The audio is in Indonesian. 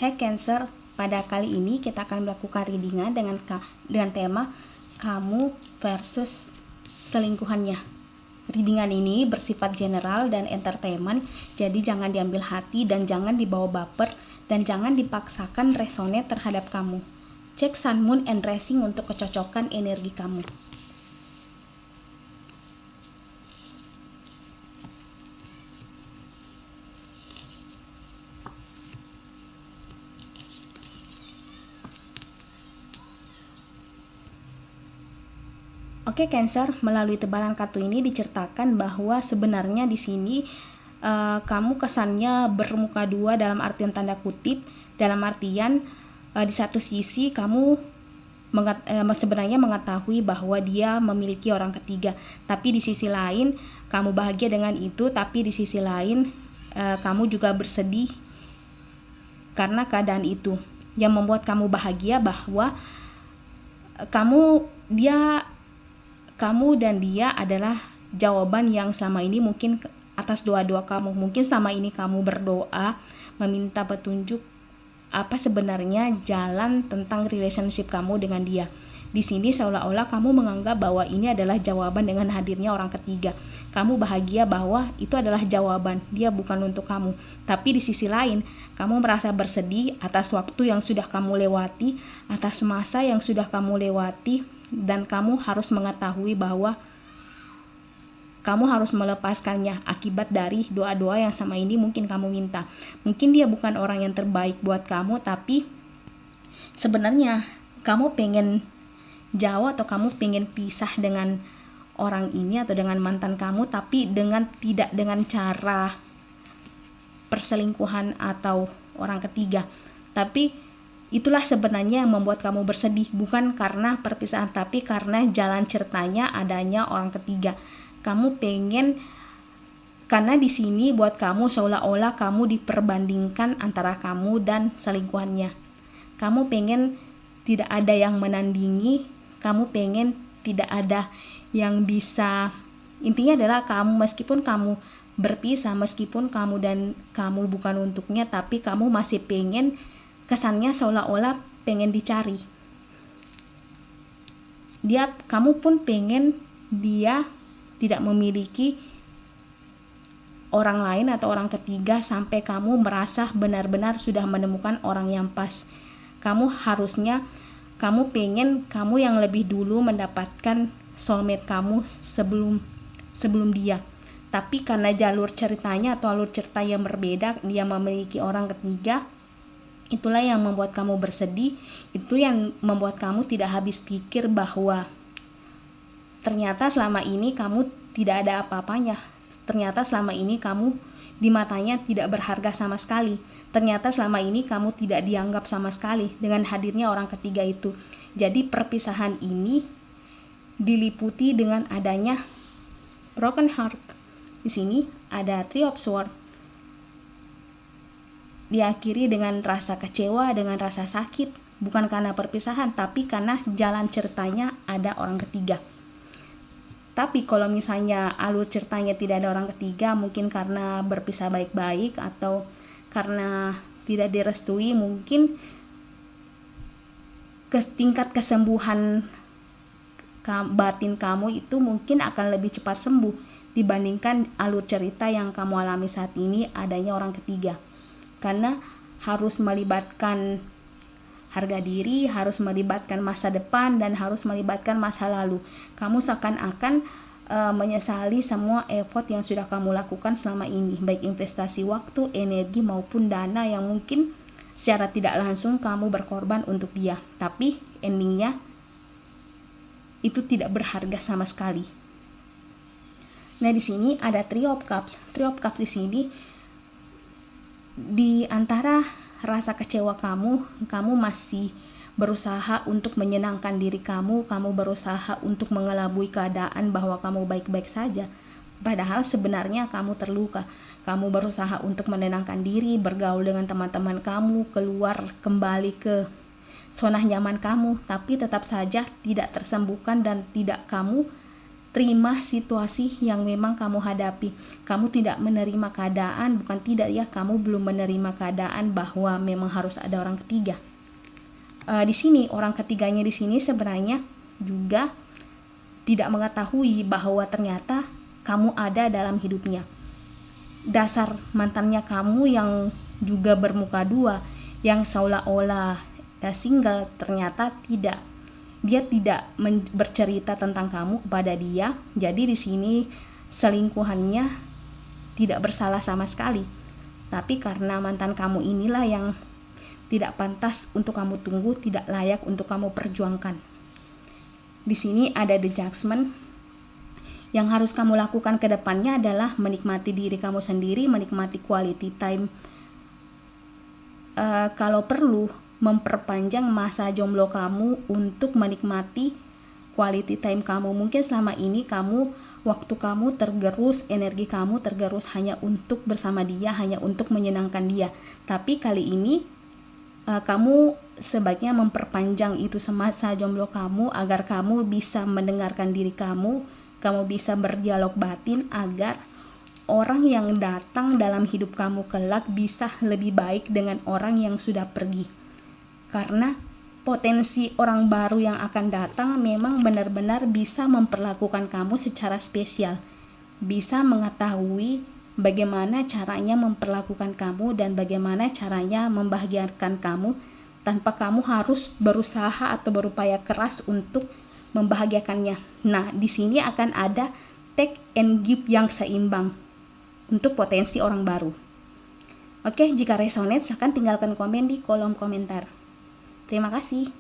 Hey Cancer, pada kali ini kita akan melakukan readingan dengan tema kamu versus selingkuhannya. Readingan ini bersifat general dan entertainment, jadi jangan diambil hati dan jangan dibawa baper dan jangan dipaksakan resonate terhadap kamu. Cek Sun, Moon, and Rising untuk kecocokan energi kamu. Oke Cancer, melalui tebaran kartu ini diceritakan bahwa sebenarnya di sini kamu kesannya bermuka dua dalam artian tanda kutip, dalam artian di satu sisi kamu sebenarnya mengetahui bahwa dia memiliki orang ketiga, tapi di sisi lain kamu bahagia dengan itu, tapi di sisi lain kamu juga bersedih karena keadaan itu. Yang membuat kamu bahagia bahwa kamu dan dia adalah jawaban yang selama ini mungkin atas doa-doa kamu. Mungkin selama ini kamu berdoa meminta petunjuk apa sebenarnya jalan tentang relationship kamu dengan dia. Di sini seolah-olah kamu menganggap bahwa ini adalah jawaban dengan hadirnya orang ketiga. Kamu bahagia bahwa itu adalah jawaban, dia bukan untuk kamu. Tapi di sisi lain, kamu merasa bersedih atas waktu yang sudah kamu lewati, atas masa yang sudah kamu lewati, dan kamu harus mengetahui bahwa kamu harus melepaskannya akibat dari doa-doa yang sama ini mungkin kamu minta. Mungkin dia bukan orang yang terbaik buat kamu, tapi sebenarnya kamu pengen jauh atau kamu pengen pisah dengan orang ini atau dengan mantan kamu, tapi tidak dengan cara perselingkuhan atau orang ketiga. Tapi itulah sebenarnya yang membuat kamu bersedih, bukan karena perpisahan, tapi karena jalan ceritanya adanya orang ketiga. Kamu pengen, karena di sini buat kamu seolah-olah kamu diperbandingkan antara kamu dan selingkuhannya. Kamu pengen tidak ada yang menandingi, kamu pengen tidak ada yang bisa, intinya adalah kamu meskipun kamu berpisah, meskipun kamu dan kamu bukan untuknya, tapi kamu masih pengen, kesannya seolah-olah pengen dicari. Kamu pun pengen dia tidak memiliki orang lain atau orang ketiga sampai kamu merasa benar-benar sudah menemukan orang yang pas. Kamu pengen kamu yang lebih dulu mendapatkan soulmate kamu sebelum dia. Tapi karena jalur ceritanya atau alur cerita yang berbeda, dia memiliki orang ketiga. Itulah yang membuat kamu bersedih. Itu yang membuat kamu tidak habis pikir bahwa ternyata selama ini kamu tidak ada apa-apanya. Ternyata selama ini kamu di matanya tidak berharga sama sekali. Ternyata selama ini kamu tidak dianggap sama sekali dengan hadirnya orang ketiga itu. Jadi perpisahan ini diliputi dengan adanya broken heart. Di sini ada Three of Swords. Diakhiri dengan rasa kecewa, dengan rasa sakit, bukan karena perpisahan, tapi karena jalan ceritanya ada orang ketiga. Tapi kalau misalnya alur ceritanya tidak ada orang ketiga, mungkin karena berpisah baik-baik atau karena tidak direstui, mungkin tingkat kesembuhan batin kamu itu mungkin akan lebih cepat sembuh dibandingkan alur cerita yang kamu alami saat ini adanya orang ketiga. Karena harus melibatkan harga diri, harus melibatkan masa depan, dan harus melibatkan masa lalu. Kamu seakan-akan menyesali semua effort yang sudah kamu lakukan selama ini, baik investasi waktu, energi, maupun dana yang mungkin secara tidak langsung kamu berkorban untuk dia. Tapi endingnya itu tidak berharga sama sekali. Nah, di sini ada Three of Cups. Three of Cups di sini di antara rasa kecewa kamu masih berusaha untuk menyenangkan diri kamu berusaha untuk mengelabui keadaan bahwa kamu baik-baik saja. Padahal sebenarnya kamu terluka. Kamu berusaha untuk menenangkan diri, bergaul dengan teman-teman kamu, keluar kembali ke zona nyaman kamu, tapi tetap saja tidak tersembuhkan dan kamu terima situasi yang memang kamu hadapi. Kamu tidak menerima keadaan, bukan tidak ya, kamu belum menerima keadaan bahwa memang harus ada orang ketiga. Di sini orang ketiganya di sini sebenarnya juga tidak mengetahui bahwa ternyata kamu ada dalam hidupnya. Dasar mantannya kamu yang juga bermuka dua, yang seolah-olah single, ternyata tidak. Dia tidak bercerita tentang kamu kepada dia. Jadi di sini selingkuhannya tidak bersalah sama sekali. Tapi karena mantan kamu inilah yang tidak pantas untuk kamu tunggu, tidak layak untuk kamu perjuangkan. Di sini ada the judgment. Yang harus kamu lakukan ke depannya adalah menikmati diri kamu sendiri, menikmati quality time. Kalau perlu, memperpanjang masa jomblo kamu untuk menikmati quality time kamu. Mungkin selama ini waktu kamu tergerus, energi kamu tergerus hanya untuk bersama dia, hanya untuk menyenangkan dia. Tapi kali ini kamu sebaiknya memperpanjang itu masa jomblo kamu agar kamu bisa mendengarkan diri kamu bisa berdialog batin agar orang yang datang dalam hidup kamu kelak bisa lebih baik dengan orang yang sudah pergi. Karena potensi orang baru yang akan datang memang benar-benar bisa memperlakukan kamu secara spesial. Bisa mengetahui bagaimana caranya memperlakukan kamu dan bagaimana caranya membahagiakan kamu tanpa kamu harus berusaha atau berupaya keras untuk membahagiakannya. Nah, di sini akan ada take and give yang seimbang untuk potensi orang baru. Oke, jika resonate, silahkan tinggalkan komen di kolom komentar. Terima kasih.